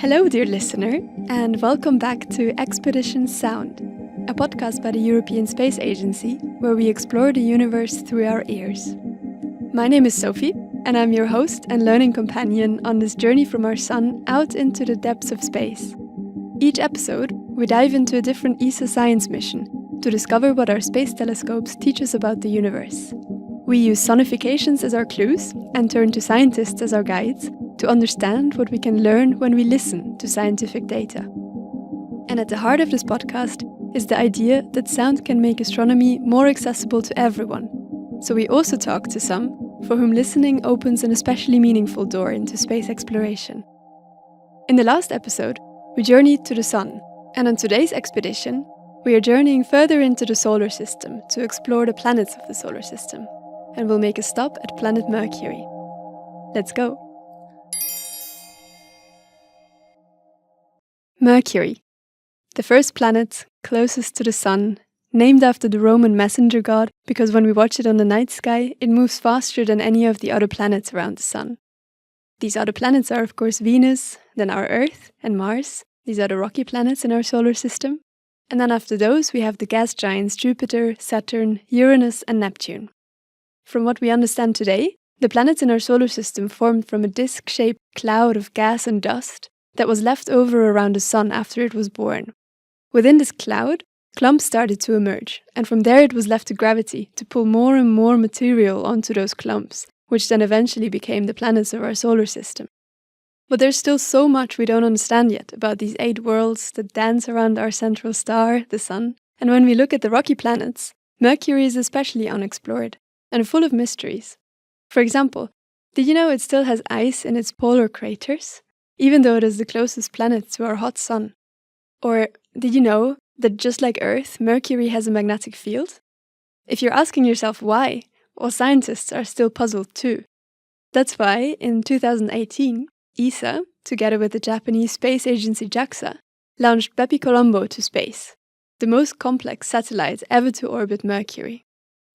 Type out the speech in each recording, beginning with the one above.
Hello, dear listener, and welcome back to Expedition Sound, a podcast by the European Space Agency where we explore the universe through our ears. My name is Sophie, and I'm your host and learning companion on this journey from our sun out into the depths of space. Each episode, we dive into a different ESA science mission to discover what our space telescopes teach us about the universe. We use sonifications as our clues and turn to scientists as our guides to understand what we can learn when we listen to scientific data. And at the heart of this podcast is the idea that sound can make astronomy more accessible to everyone. So we also talk to some for whom listening opens an especially meaningful door into space exploration. In the last episode, we journeyed to the sun, and on today's expedition, we are journeying further into the solar system to explore the planets of the solar system, and we'll make a stop at planet Mercury. Let's go! Mercury, the first planet closest to the sun, named after the Roman messenger god because when we watch it on the night sky, it moves faster than any of the other planets around the sun. These other planets are of course Venus, then our Earth and Mars. These are the rocky planets in our solar system. And then after those we have the gas giants Jupiter, Saturn, Uranus and Neptune. From what we understand today, the planets in our solar system formed from a disc-shaped cloud of gas and dust that was left over around the sun after it was born. Within this cloud, clumps started to emerge, and from there it was left to gravity to pull more and more material onto those clumps, which then eventually became the planets of our solar system. But there's still so much we don't understand yet about these 8 worlds that dance around our central star, the sun, and when we look at the rocky planets, Mercury is especially unexplored and full of mysteries. For example, did you know it still has ice in its polar craters, even though it is the closest planet to our hot sun? Or did you know that just like Earth, Mercury has a magnetic field? If you're asking yourself why, well, scientists are still puzzled too. That's why, in 2018, ESA, together with the Japanese space agency JAXA, launched BepiColombo to space, the most complex satellite ever to orbit Mercury.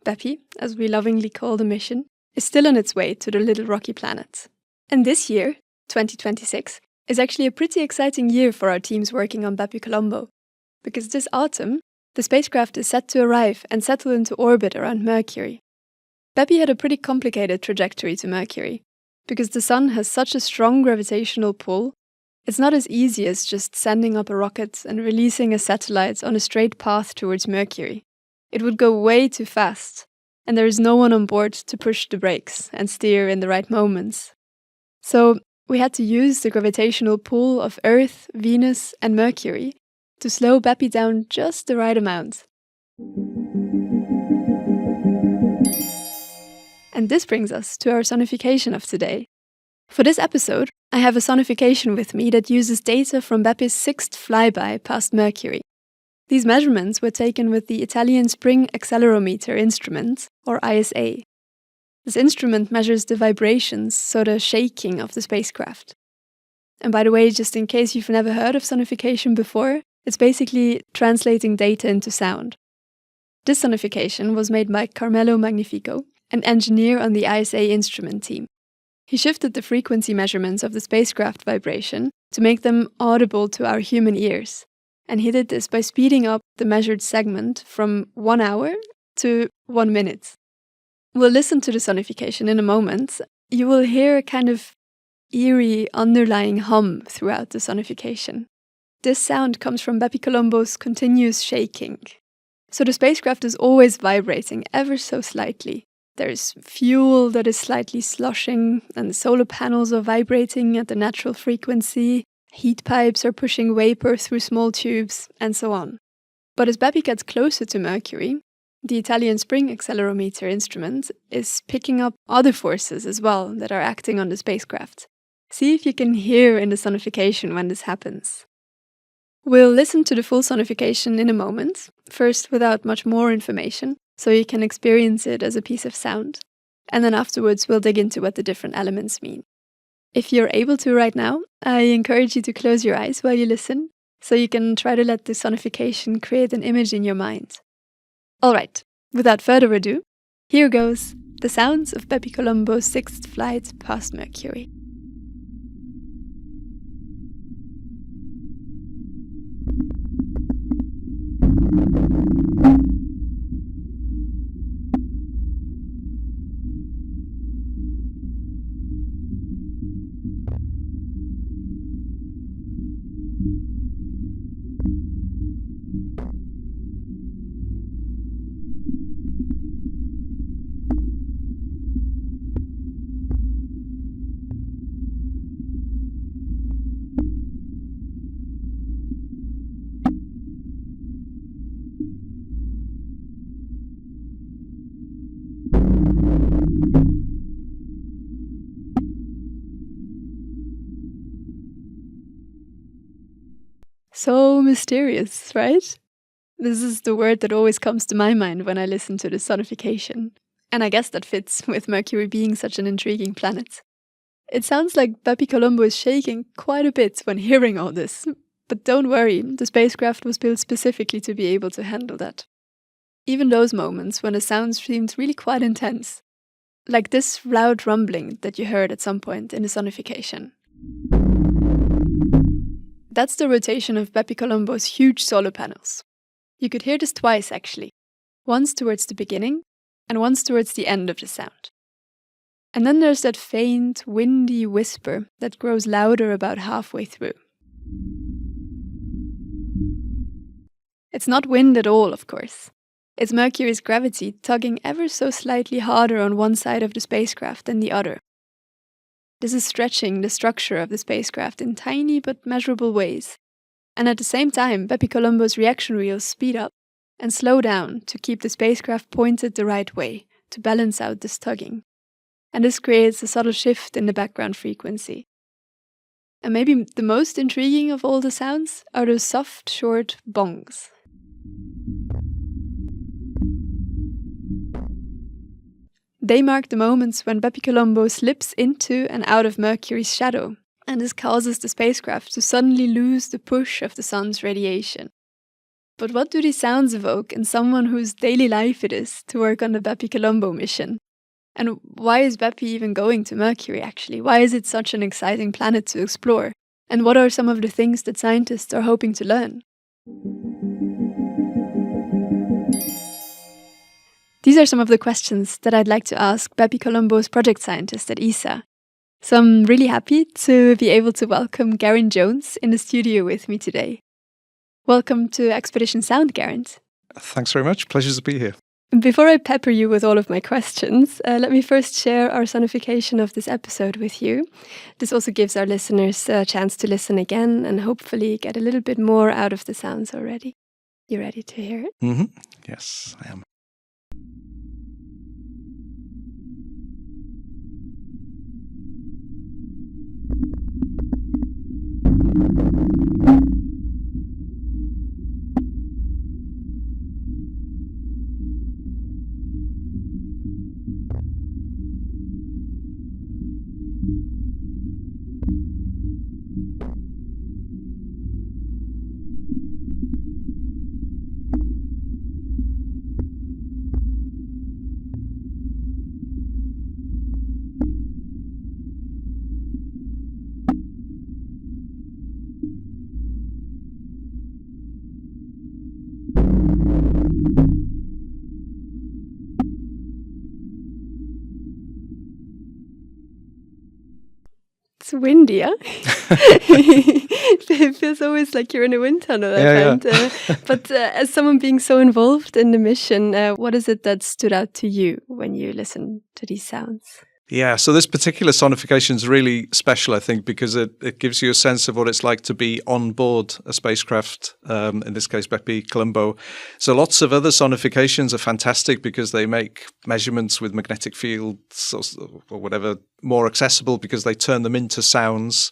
Bepi, as we lovingly call the mission, is still on its way to the little rocky planet. And this year, 2026, is actually a pretty exciting year for our teams working on BepiColombo, because this autumn, the spacecraft is set to arrive and settle into orbit around Mercury. Bepi had a pretty complicated trajectory to Mercury. Because the sun has such a strong gravitational pull, it's not as easy as just sending up a rocket and releasing a satellite on a straight path towards Mercury. It would go way too fast, and there is no one on board to push the brakes and steer in the right moments. So we had to use the gravitational pull of Earth, Venus and Mercury to slow Bepi down just the right amount. And this brings us to our sonification of today. For this episode, I have a sonification with me that uses data from Bepi's 6th flyby past Mercury. These measurements were taken with the Italian Spring Accelerometer instrument, or ISA. This instrument measures the vibrations, so the shaking of the spacecraft. And by the way, just in case you've never heard of sonification before, it's basically translating data into sound. This sonification was made by Carmelo Magnifico, an engineer on the ISA instrument team. He shifted the frequency measurements of the spacecraft vibration to make them audible to our human ears, and he did this by speeding up the measured segment from 1 hour to 1 minute. We'll listen to the sonification in a moment. You will hear a kind of eerie underlying hum throughout the sonification. This sound comes from BepiColombo's continuous shaking. So the spacecraft is always vibrating ever so slightly. There's fuel that is slightly sloshing, and the solar panels are vibrating at the natural frequency, heat pipes are pushing vapor through small tubes, and so on. But as Bepi gets closer to Mercury, the Italian Spring Accelerometer instrument is picking up other forces as well that are acting on the spacecraft. See if you can hear in the sonification when this happens. We'll listen to the full sonification in a moment, first without much more information, so you can experience it as a piece of sound. And then afterwards we'll dig into what the different elements mean. If you're able to right now, I encourage you to close your eyes while you listen, so you can try to let the sonification create an image in your mind. Alright, without further ado, here goes the sounds of BepiColombo's 6th flight past Mercury. So mysterious, right? This is the word that always comes to my mind when I listen to the sonification. And I guess that fits with Mercury being such an intriguing planet. It sounds like BepiColombo is shaking quite a bit when hearing all this. But don't worry, the spacecraft was built specifically to be able to handle that. Even those moments when the sound seemed really quite intense. Like this loud rumbling that you heard at some point in the sonification. That's the rotation of BepiColombo's huge solar panels. You could hear this twice actually, once towards the beginning and once towards the end of the sound. And then there's that faint, windy whisper that grows louder about halfway through. It's not wind at all, of course. It's Mercury's gravity tugging ever so slightly harder on one side of the spacecraft than the other. This is stretching the structure of the spacecraft in tiny but measurable ways. And at the same time, BepiColombo's reaction wheels speed up and slow down to keep the spacecraft pointed the right way to balance out this tugging. And this creates a subtle shift in the background frequency. And maybe the most intriguing of all the sounds are those soft, short bongs. They mark the moments when BepiColombo slips into and out of Mercury's shadow, and this causes the spacecraft to suddenly lose the push of the sun's radiation. But what do these sounds evoke in someone whose daily life it is to work on the BepiColombo mission? And why is Bepi even going to Mercury actually? Why is it such an exciting planet to explore? And what are some of the things that scientists are hoping to learn? These are some of the questions that I'd like to ask BepiColombo's project scientist at ESA. So I'm really happy to be able to welcome Geraint Jones in the studio with me today. Welcome to Expedition Sound, Geraint. Thanks very much. Pleasure to be here. Before I pepper you with all of my questions, let me first share our sonification of this episode with you. This also gives our listeners a chance to listen again and hopefully get a little bit more out of the sounds already. You ready to hear it? Mm-hmm. Yes, I am. It's windy, huh? It feels always like you're in a wind tunnel, I find. But as someone being so involved in the mission, what is it that stood out to you when you listen to these sounds? Yeah, so this particular sonification is really special, I think, because it gives you a sense of what it's like to be on board a spacecraft, in this case, BepiColombo. So lots of other sonifications are fantastic because they make measurements with magnetic fields or whatever more accessible because they turn them into sounds.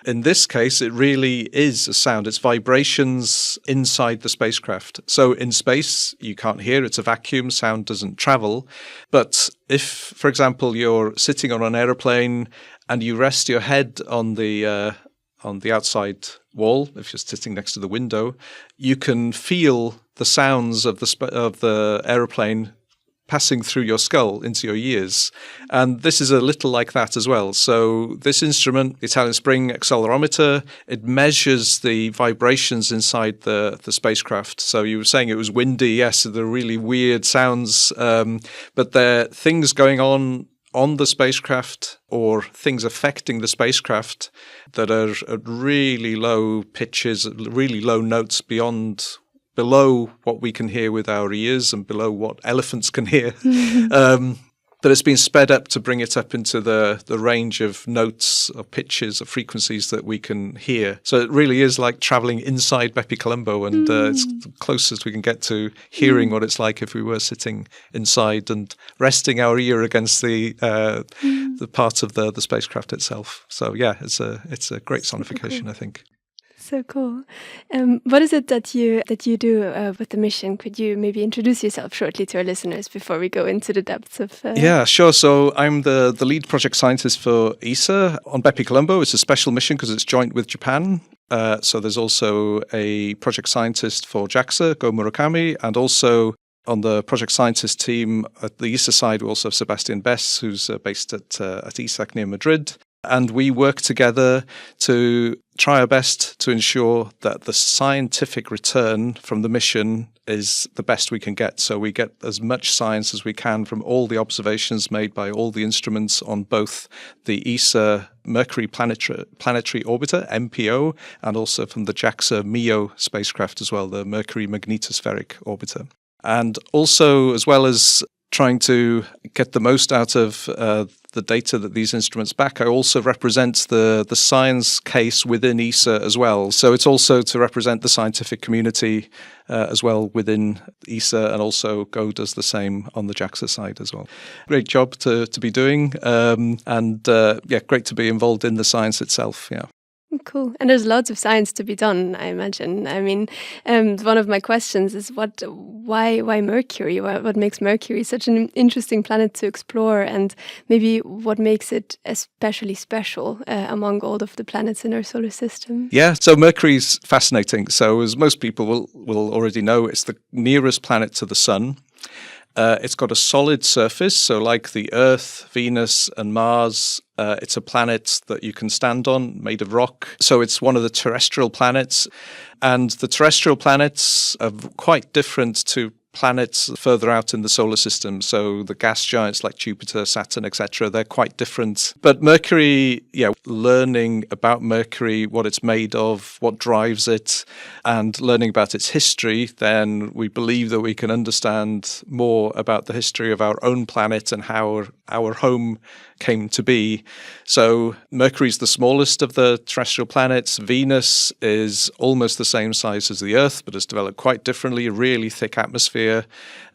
In this case, it really is a sound. It's vibrations inside the spacecraft. So in space, you can't hear. It's a vacuum. Sound doesn't travel. But if, for example, you're sitting on an aeroplane and you rest your head on the outside wall, if you're sitting next to the window, you can feel the sounds of the aeroplane passing through your skull into your ears. And this is a little like that as well. So this instrument, the Italian spring accelerometer, it measures the vibrations inside the spacecraft. So you were saying it was windy. Yes, they're really weird sounds, but there are things going on the spacecraft or things affecting the spacecraft that are at really low pitches, really low notes below what we can hear with our ears and below what elephants can hear. but it's been sped up to bring it up into the range of notes or pitches or frequencies that we can hear. So it really is like traveling inside BepiColombo, and it's the closest we can get to hearing what it's like if we were sitting inside and resting our ear against the part of the spacecraft itself. So yeah, it's a great sonification, cool. I think. So cool. What is it that you do with the mission? Could you maybe introduce yourself shortly to our listeners before we go into the depths of... Yeah, sure. So I'm the lead project scientist for ESA on BepiColombo. It's a special mission because it's joint with Japan. So there's also a project scientist for JAXA, Go Murakami, and also on the project scientist team at the ESA side, we also have Sebastian Bess, who's based at ESAC near Madrid. And we work together to try our best to ensure that the scientific return from the mission is the best we can get. So we get as much science as we can from all the observations made by all the instruments on both the ESA Mercury Planetary Orbiter, MPO, and also from the JAXA MEO spacecraft as well, the Mercury Magnetospheric Orbiter. And also, as well as trying to get the most out of the data that these instruments back, I also represent the science case within ESA as well. So it's also to represent the scientific community as well within ESA, and also Go does the same on the JAXA side as well. Great job to be doing, and great to be involved in the science itself. Yeah. Cool. And there's lots of science to be done, I imagine. I mean, one of my questions is why Mercury? What makes Mercury such an interesting planet to explore, and maybe what makes it especially special among all of the planets in our solar system? Yeah, so Mercury's fascinating. So as most people will already know, it's the nearest planet to the Sun. It's got a solid surface, so like the Earth, Venus, and Mars, it's a planet that you can stand on, made of rock. So it's one of the terrestrial planets. And the terrestrial planets are quite different to planets further out in the solar system. So the gas giants like Jupiter, Saturn, etc., they're quite different. But Mercury, learning about Mercury, what it's made of, what drives it, and learning about its history, then we believe that we can understand more about the history of our own planet and how our home came to be. So Mercury's the smallest of the terrestrial planets. Venus is almost the same size as the Earth, but has developed quite differently, a really thick atmosphere,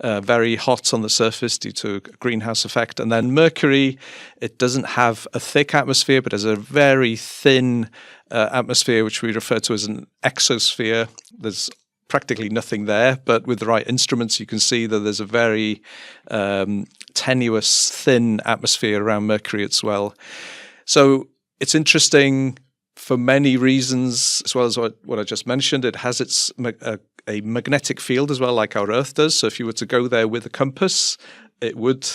very hot on the surface due to a greenhouse effect. And then Mercury, it doesn't have a thick atmosphere, but has a very thin atmosphere, which we refer to as an exosphere. There's practically nothing there, but with the right instruments, you can see that there's a very tenuous, thin atmosphere around Mercury as well. So it's interesting for many reasons, as well as what I just mentioned. It has a magnetic field as well, like our Earth does. So if you were to go there with a compass, it would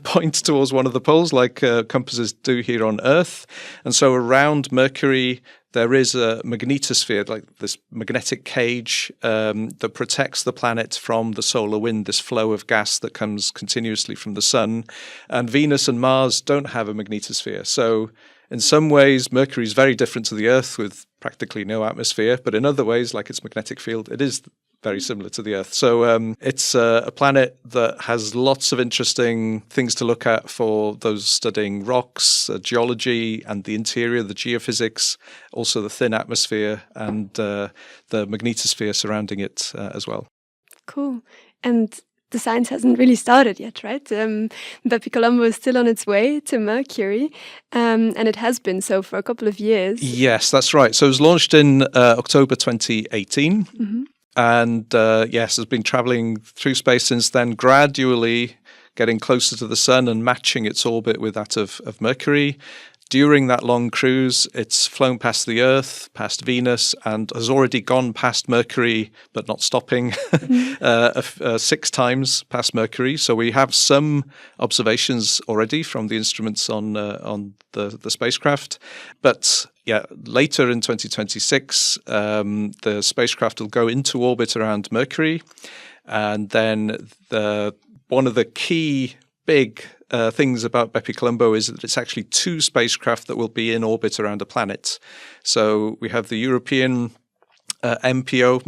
point towards one of the poles, like compasses do here on Earth. And so around Mercury, there is a magnetosphere, like this magnetic cage that protects the planet from the solar wind, this flow of gas that comes continuously from the sun. And Venus and Mars don't have a magnetosphere. So in some ways, Mercury is very different to the Earth with practically no atmosphere. But in other ways, like its magnetic field, it is very similar to the Earth. So it's a planet that has lots of interesting things to look at for those studying rocks, geology, and the interior, the geophysics, also the thin atmosphere and the magnetosphere surrounding it as well. Cool. And the science hasn't really started yet, right? BepiColombo is still on its way to Mercury, and it has been so for a couple of years. Yes, that's right. So it was launched in October 2018. Mm-hmm. And has been traveling through space since then, gradually getting closer to the sun and matching its orbit with that of Mercury. During that long cruise, it's flown past the Earth, past Venus, and has already gone past Mercury, but not stopping, 6 times past Mercury. So we have some observations already from the instruments on the spacecraft. But later in 2026, the spacecraft will go into orbit around Mercury. And then one of the key big things about BepiColombo is that it's actually 2 spacecraft that will be in orbit around a planet. So we have the European MPO,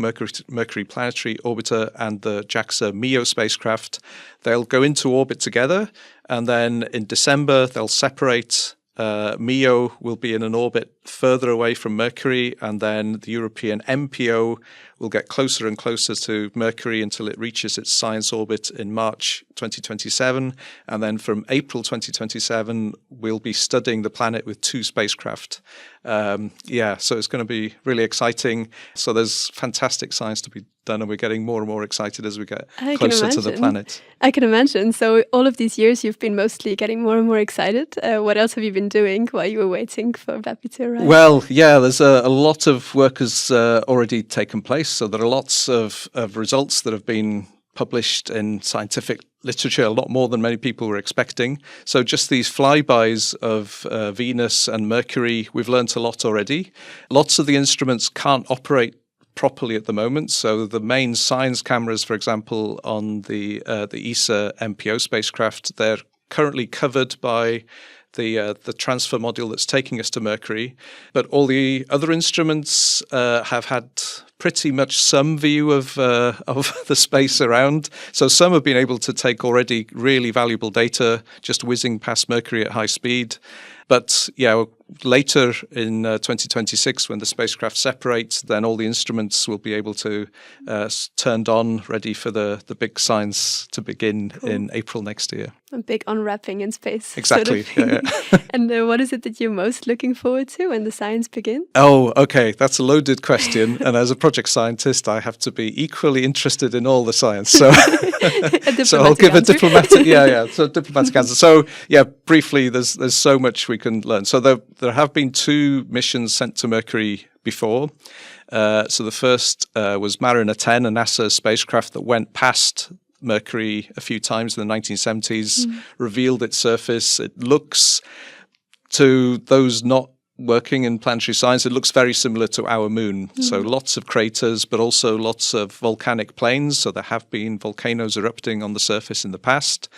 Mercury Planetary Orbiter, and the JAXA MEO spacecraft. They'll go into orbit together, And then in December, they'll separate. MEO will be in an orbit further away from Mercury, and then the European MPO will get closer and closer to Mercury until it reaches its science orbit in March 2027. And then from April 2027, we'll be studying the planet with 2 spacecraft. So it's going to be really exciting. So there's fantastic science to be done, and we're getting more and more excited as we get closer to the planet. I can imagine. So all of these years, you've been mostly getting more and more excited. What else have you been doing while you were waiting for Bepi to arrive? Well, yeah, there's a lot of work has already taken place. So there are lots of results that have been published in scientific literature, a lot more than many people were expecting. So just these flybys of Venus and Mercury, we've learnt a lot already. Lots of the instruments can't operate properly at the moment. So the main science cameras, for example, on the ESA MPO spacecraft, they're currently covered by the transfer module that's taking us to Mercury. But all the other instruments have had pretty much some view of the space around. So some have been able to take already really valuable data just whizzing past Mercury at high speed. But yeah, later in 2026, when the spacecraft separates, then all the instruments will be able to turned on, ready for the big science to begin in April next year. A big unwrapping in space. Exactly. Sort of Yeah. And what is it that you're most looking forward to when the science begins? Oh, okay. That's a loaded question. And as a project scientist, I have to be equally interested in all the science. So, so I'll give a diplomatic, so diplomatic answer. So, yeah, briefly, there's so much we can learn. So there have been 2 missions sent to Mercury before. So the first was Mariner 10, a NASA spacecraft that went past Mercury a few times in the 1970s, revealed its surface. It looks, to those not working in planetary science, it looks very similar to our moon. So lots of craters, but also lots of volcanic plains. So there have been volcanoes erupting on the surface in the past.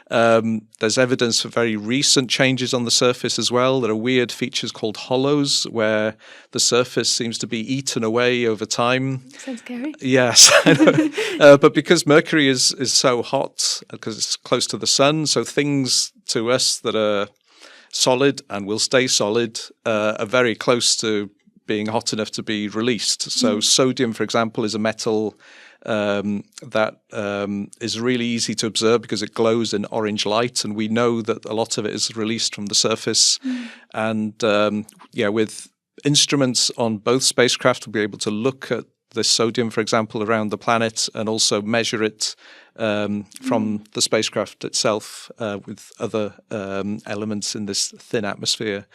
There's evidence for very recent changes on the surface as well. There are weird features called hollows where the surface seems to be eaten away over time. Sounds scary. Yes, I know. But because Mercury is so hot, because it's close to the sun, so things to us that are solid and will stay solid are very close to being hot enough to be released. So sodium, for example, is a metal that is really easy to observe because it glows in orange light, and we know that a lot of it is released from the surface. And with instruments on both spacecraft, we'll be able to look at the sodium, for example, around the planet and also measure it from the spacecraft itself with other elements in this thin atmosphere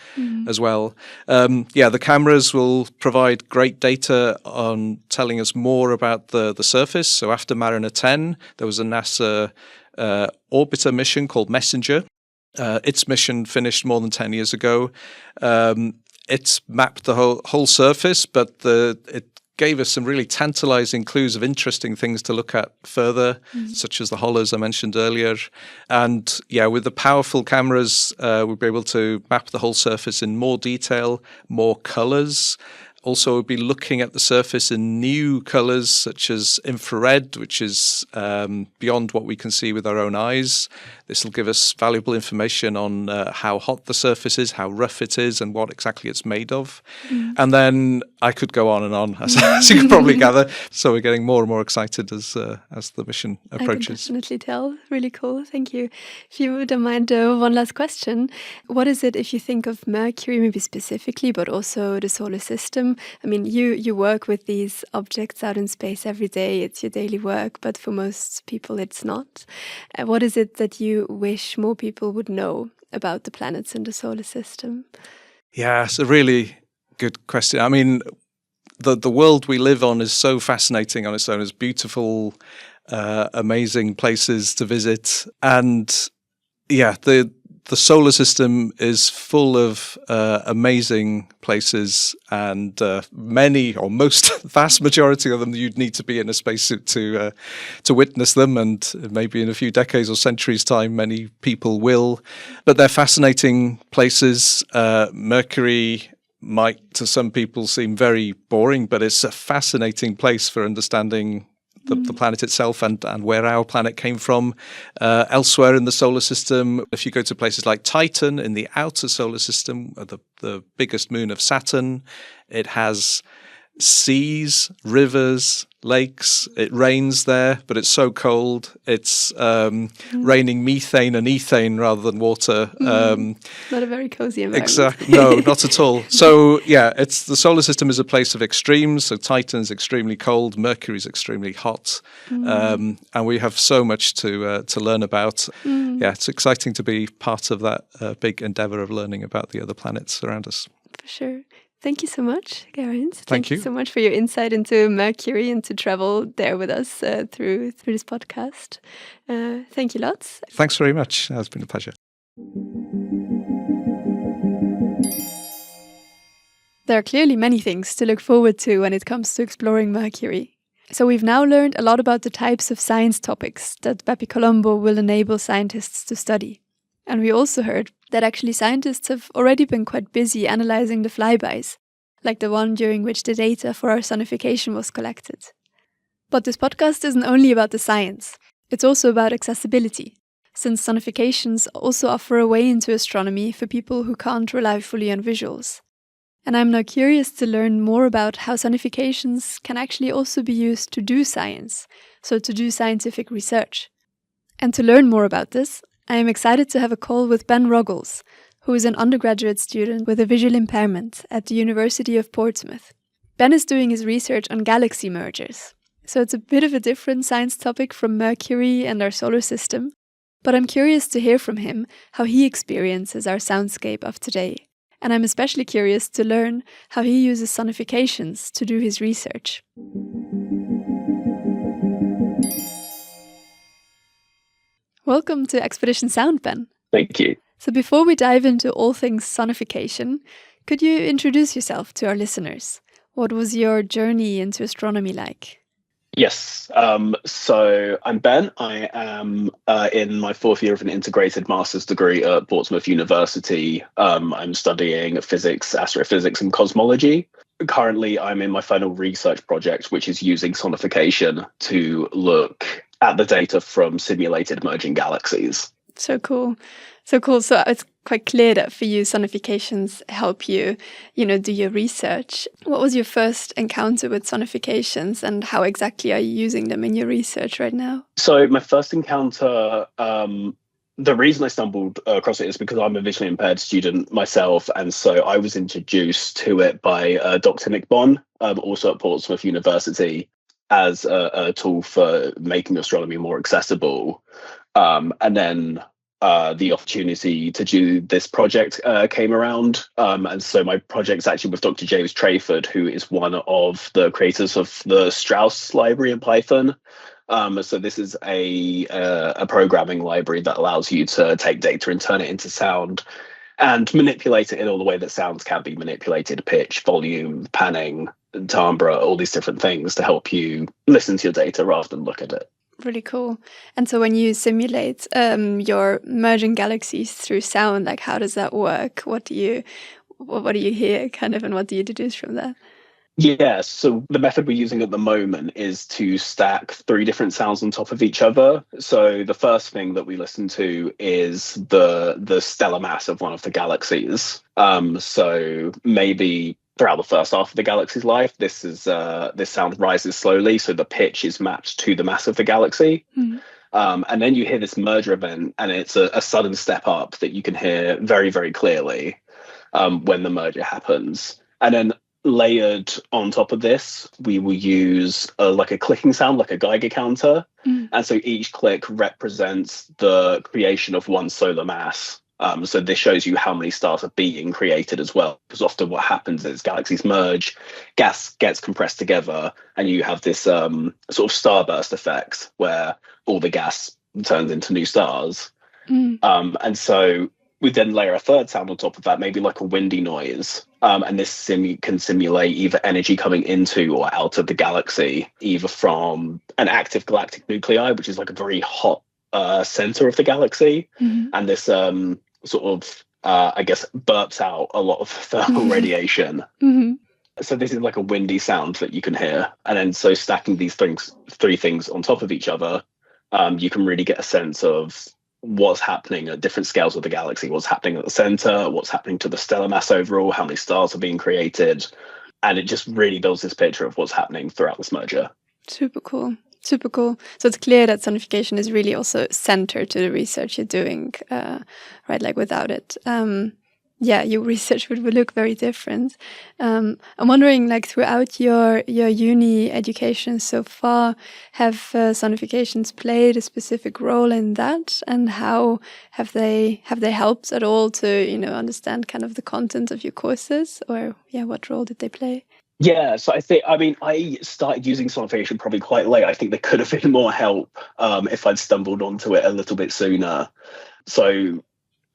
as well. The cameras will provide great data on telling us more about the surface. So after Mariner 10, there was a NASA orbiter mission called Messenger. Its mission finished more than 10 years ago. It's mapped the whole surface, but it gave us some really tantalizing clues of interesting things to look at further, such as the hollows I mentioned earlier. And with the powerful cameras, we'll be able to map the whole surface in more detail, more colors. Also, we'll be looking at the surface in new colors, such as infrared, which is beyond what we can see with our own eyes. This will give us valuable information on how hot the surface is, how rough it is, and what exactly it's made of. And then I could go on and on, as you can probably gather. So we're getting more and more excited as the mission approaches. I can definitely tell. Really cool. Thank you. If you don't mind, one last question. What is it, if you think of Mercury, maybe specifically, but also the solar system? I mean, you work with these objects out in space every day. It's your daily work, but for most people, it's not. What is it that you wish more people would know about the planets in the solar system? Yeah, it's a really good question. I mean, the world we live on is so fascinating on its own. It's beautiful, amazing places to visit. And the solar system is full of amazing places, and many, or most, vast majority of them, you'd need to be in a spacesuit to witness them. And maybe in a few decades or centuries' time, many people will. But they're fascinating places. Mercury might, to some people, seem very boring, but it's a fascinating place for understanding the planet itself and where our planet came from. Elsewhere in the solar system, if you go to places like Titan in the outer solar system, the biggest moon of Saturn, it has seas, rivers, lakes. It rains there, but it's so cold. It's raining methane and ethane rather than water. Not a very cozy environment. Exactly. No, not at all. So yeah, the solar system is a place of extremes. So Titan's extremely cold, Mercury's extremely hot, and we have so much to learn about. Yeah, it's exciting to be part of that big endeavor of learning about the other planets around us. For sure. Thank you so much, Geraint. Thank you so much for your insight into Mercury and to travel there with us through this podcast. Thank you lots. Thanks very much. It's been a pleasure. There are clearly many things to look forward to when it comes to exploring Mercury. So we've now learned a lot about the types of science topics that BepiColombo will enable scientists to study. And we also heard that actually scientists have already been quite busy analysing the flybys, like the one during which the data for our sonification was collected. But this podcast isn't only about the science, it's also about accessibility, since sonifications also offer a way into astronomy for people who can't rely fully on visuals. And I'm now curious to learn more about how sonifications can actually also be used to do science, so to do scientific research. And to learn more about this, I am excited to have a call with Ben Ruggles, who is an undergraduate student with a visual impairment at the University of Portsmouth. Ben is doing his research on galaxy mergers, so it's a bit of a different science topic from Mercury and our solar system, but I'm curious to hear from him how he experiences our soundscape of today, and I'm especially curious to learn how he uses sonifications to do his research. Welcome to Expedition Sound, Ben. Thank you. So before we dive into all things sonification, could you introduce yourself to our listeners? What was your journey into astronomy like? Yes. So I'm Ben. I am in my fourth year of an integrated master's degree at Portsmouth University. I'm studying physics, astrophysics, and cosmology. Currently, I'm in my final research project, which is using sonification to look at the data from simulated merging galaxies. So cool. So it's quite clear that for you, sonifications help you, do your research. What was your first encounter with sonifications and how exactly are you using them in your research right now? So my first encounter, the reason I stumbled across it is because I'm a visually impaired student myself. And so I was introduced to it by Dr. Nick Bond, also at Portsmouth University, as a tool for making astronomy more accessible. And then the opportunity to do this project came around. And so my project's actually with Dr. James Trayford, who is one of the creators of the Strauss library in Python. So this is a programming library that allows you to take data and turn it into sound and manipulate it in all the way that sounds can be manipulated: pitch, volume, panning, timbre, all these different things to help you listen to your data rather than look at it. Really cool. And so when you simulate your merging galaxies through sound, like how does that work? What do you hear kind of, and what do you deduce from that? Yeah, so the method we're using at the moment is to stack 3 different sounds on top of each other. So the first thing that we listen to is the stellar mass of one of the galaxies. So maybe throughout the first half of the galaxy's life, this sound rises slowly, so the pitch is matched to the mass of the galaxy. And then you hear this merger event, and it's a sudden step up that you can hear very, very clearly when the merger happens. And then layered on top of this, we will use like a clicking sound, like a Geiger counter. And so each click represents the creation of one solar mass. So this shows you how many stars are being created as well, because often what happens is galaxies merge, gas gets compressed together, and you have this sort of starburst effect where all the gas turns into new stars. And so we then layer a third sound on top of that, maybe like a windy noise. And this can simulate either energy coming into or out of the galaxy, either from an active galactic nuclei, which is like a very hot center of the galaxy. And this sort of, I guess, burps out a lot of thermal radiation. So this is like a windy sound that you can hear. And then so stacking these three things on top of each other, you can really get a sense of what's happening at different scales of the galaxy, what's happening at the center, what's happening to the stellar mass overall, how many stars are being created. And it just really builds this picture of what's happening throughout this merger. Super cool. Super cool. So it's clear that sonification is really also centered to the research you're doing, right? Like without it, your research would look very different. I'm wondering, like throughout your uni education so far, have sonifications played a specific role in that, and how have they helped at all to understand kind of the content of your courses, or what role did they play? Yeah, so I started using sonification probably quite late. I think there could have been more help if I'd stumbled onto it a little bit sooner. So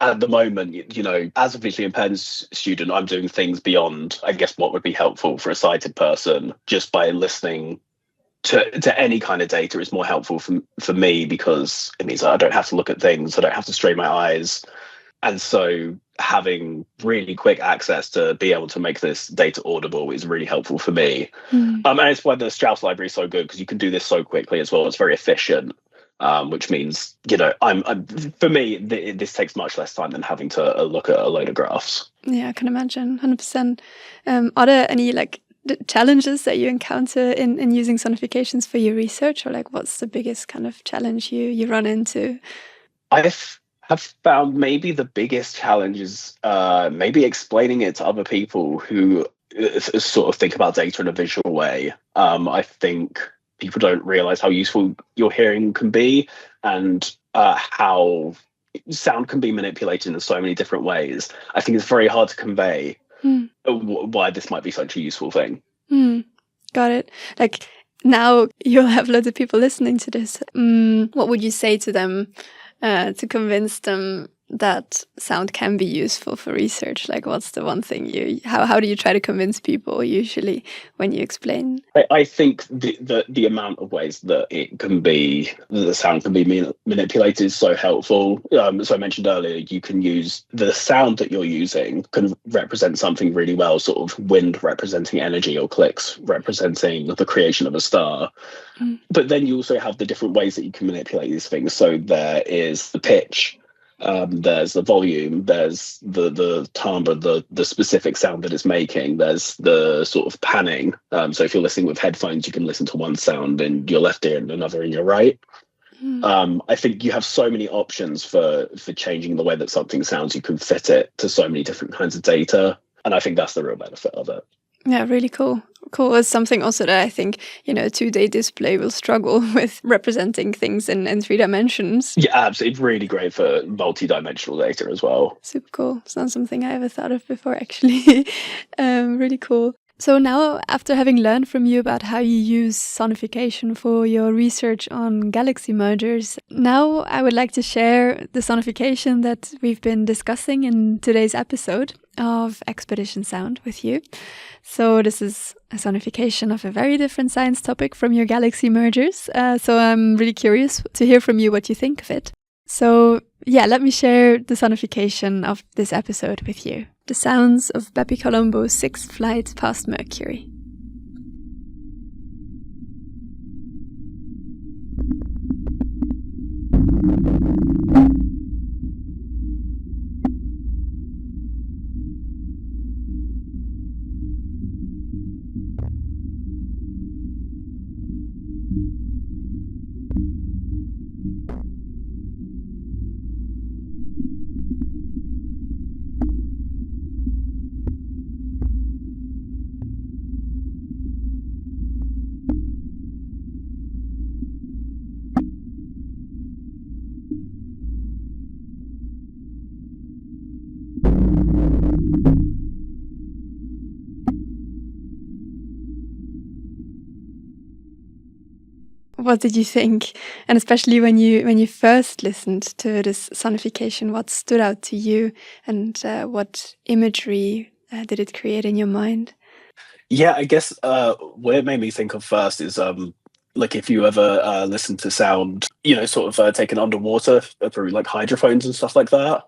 at the moment, as a visually impaired student, I'm doing things beyond, I guess, what would be helpful for a sighted person. Just by listening to any kind of data is more helpful for me, because it means that I don't have to look at things, I don't have to strain my eyes. And so having really quick access to be able to make this data audible is really helpful for me. And it's why the Strauss library is so good, because you can do this so quickly as well. It's very efficient, which means, for me, this takes much less time than having to look at a load of graphs. Yeah, I can imagine, 100%. Are there any challenges that you encounter in using sonifications for your research, or what's the biggest kind of challenge you run into? I've found maybe the biggest challenge is maybe explaining it to other people who sort of think about data in a visual way. I think people don't realize how useful your hearing can be, and how sound can be manipulated in so many different ways. I think it's very hard to convey why this might be such a useful thing. Got it. Now you'll have loads of people listening to this. What would you say to them to convince them that sound can be useful for research? What's the one thing how do you try to convince people usually when you explain? I think the amount of ways that the sound can be manipulated is so helpful. So I mentioned earlier, you can use the sound that you're using can represent something really well, sort of wind representing energy, or clicks representing the creation of a star. But then you also have the different ways that you can manipulate these things. So there is the pitch, there's the volume, there's the timbre, the specific sound that it's making, there's the sort of panning. So if you're listening with headphones, you can listen to one sound in your left ear and another in your right. I think you have so many options for changing the way that something sounds. You can fit it to so many different kinds of data, and I think that's the real benefit of it. Yeah, really cool. Cool. It's something also that I think, a 2D display will struggle with representing things in 3 dimensions. Yeah, absolutely. It's really great for multi-dimensional data as well. Super cool. It's not something I ever thought of before, actually. Really cool. So now, after having learned from you about how you use sonification for your research on galaxy mergers, now I would like to share the sonification that we've been discussing in today's episode of Expedition Sound with you. So this is a sonification of a very different science topic from your galaxy mergers. So I'm really curious to hear from you what you think of it. So let me share the sonification of this episode with you. The sounds of BepiColombo's 6th flight past Mercury. What did you think? And especially when you first listened to this sonification, what stood out to you, and what imagery did it create in your mind? Yeah, I guess what it made me think of first is if you ever listen to sound, taken underwater through hydrophones and stuff like that.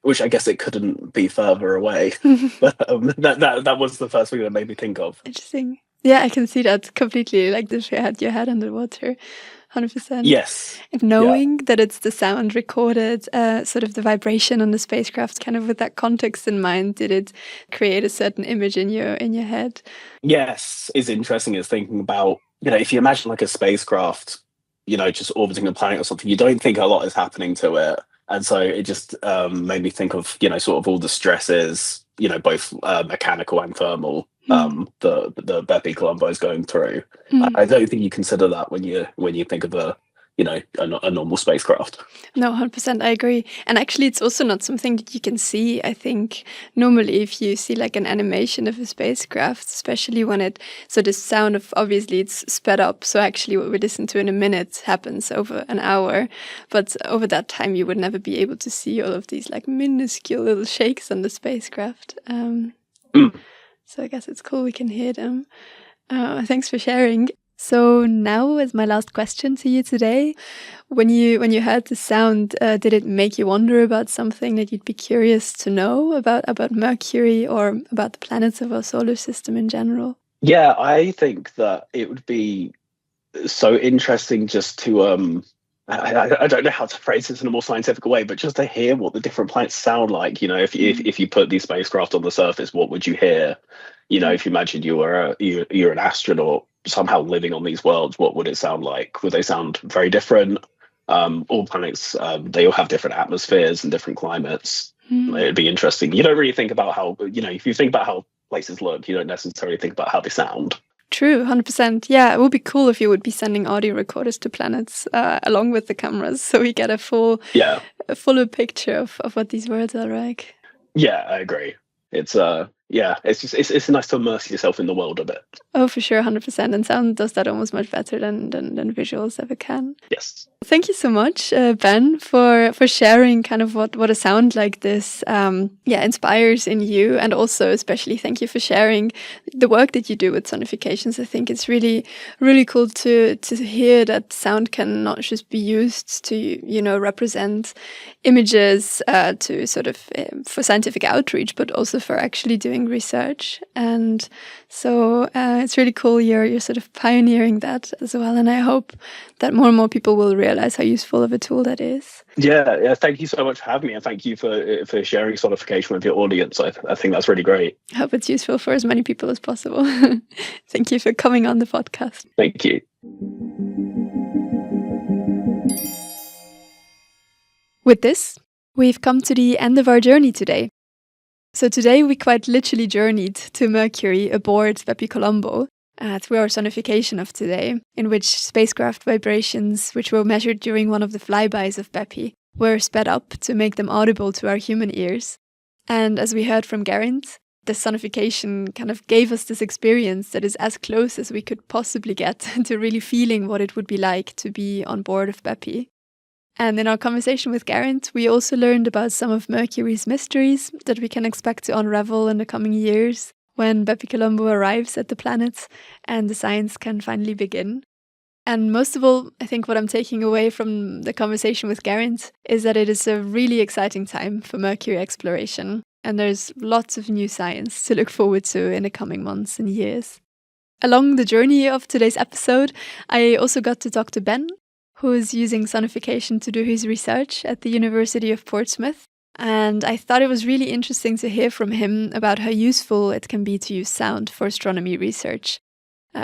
which I guess it couldn't be further away. But that was the first thing that made me think of. Interesting. Yeah, I can see that completely. Like if you had your head underwater, 100%. Yes. And knowing that it's the sound recorded, sort of the vibration on the spacecraft, kind of with that context in mind, did it create a certain image in your head? Yes, is interesting is thinking about, if you imagine like a spacecraft, just orbiting a planet or something, you don't think a lot is happening to it. And so it just made me think of, sort of all the stresses, both mechanical and thermal, the BepiColombo is going through. I don't think you consider that when you think of a normal spacecraft. No, 100%, I agree. And actually, it's also not something that you can see. I think normally if you see like an animation of a spacecraft, especially when so the sound of, obviously it's sped up. So actually what we listen to in a minute happens over an hour. But over that time, you would never be able to see all of these like minuscule little shakes on the spacecraft. So I guess it's cool we can hear them. Thanks for sharing. So now, as my last question to you today, when you heard the sound, did it make you wonder about something that you'd be curious to know about Mercury or about the planets of our solar system in general? Yeah, I think that it would be so interesting just to I don't know how to phrase this in a more scientific way, but just to hear what the different planets sound like. If you put these spacecraft on the surface, what would you hear? If you imagined you're an astronaut somehow living on these worlds, what would it sound like? Would they sound very different? All planets, they all have different atmospheres and different climates. It'd be interesting. You don't really think about how, if you think about how places look, you don't necessarily think about how they sound. True, 100%. Yeah, it would be cool if you would be sending audio recorders to planets along with the cameras, so we get a fuller picture of what these worlds are like. Yeah, I agree. It's it's nice to immerse yourself in the world a bit. Oh, for sure, 100%. And sound does that almost much better than visuals ever can. Yes. Thank you so much, Ben, for sharing kind of what a sound like this inspires in you. And also especially thank you for sharing the work that you do with Sonifications. I think it's really, really cool to hear that sound can not just be used to, represent images to sort of for scientific outreach, but also for actually doing research. And so it's really cool you're sort of pioneering that as well. And I hope that more and more people will realize how useful of a tool that is. Yeah. Thank you so much for having me, and thank you for sharing Sonification with your audience. I think that's really great. I hope it's useful for as many people as possible. Thank you for coming on the podcast. Thank you. With this, we've come to the end of our journey today. So today we quite literally journeyed to Mercury aboard BepiColombo through our sonification of today, in which spacecraft vibrations, which were measured during one of the flybys of Bepi, were sped up to make them audible to our human ears. And as we heard from Geraint, the sonification kind of gave us this experience that is as close as we could possibly get to really feeling what it would be like to be on board of Bepi. And in our conversation with Geraint, we also learned about some of Mercury's mysteries that we can expect to unravel in the coming years when BepiColombo arrives at the planet and the science can finally begin. And most of all, I think what I'm taking away from the conversation with Geraint is that it is a really exciting time for Mercury exploration, and there's lots of new science to look forward to in the coming months and years. Along the journey of today's episode, I also got to talk to Ben, who is using Sonification to do his research at the University of Portsmouth. And I thought it was really interesting to hear from him about how useful it can be to use sound for astronomy research.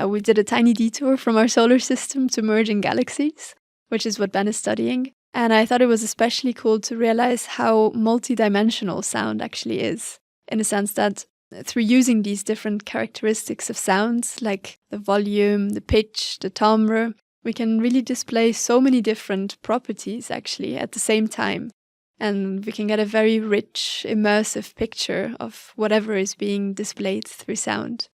We did a tiny detour from our solar system to merging galaxies, which is what Ben is studying. And I thought it was especially cool to realize how multidimensional sound actually is, in the sense that through using these different characteristics of sounds, like the volume, the pitch, the timbre, we can really display so many different properties actually at the same time. And we can get a very rich, immersive picture of whatever is being displayed through sound.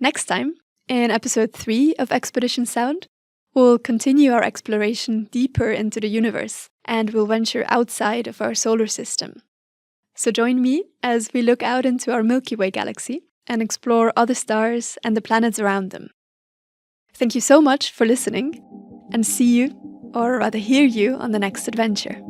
Next time, in episode 3 of Expedition Sound, we'll continue our exploration deeper into the universe and we'll venture outside of our solar system. So join me as we look out into our Milky Way galaxy and explore other stars and the planets around them. Thank you so much for listening, and see you, or rather hear you, on the next adventure.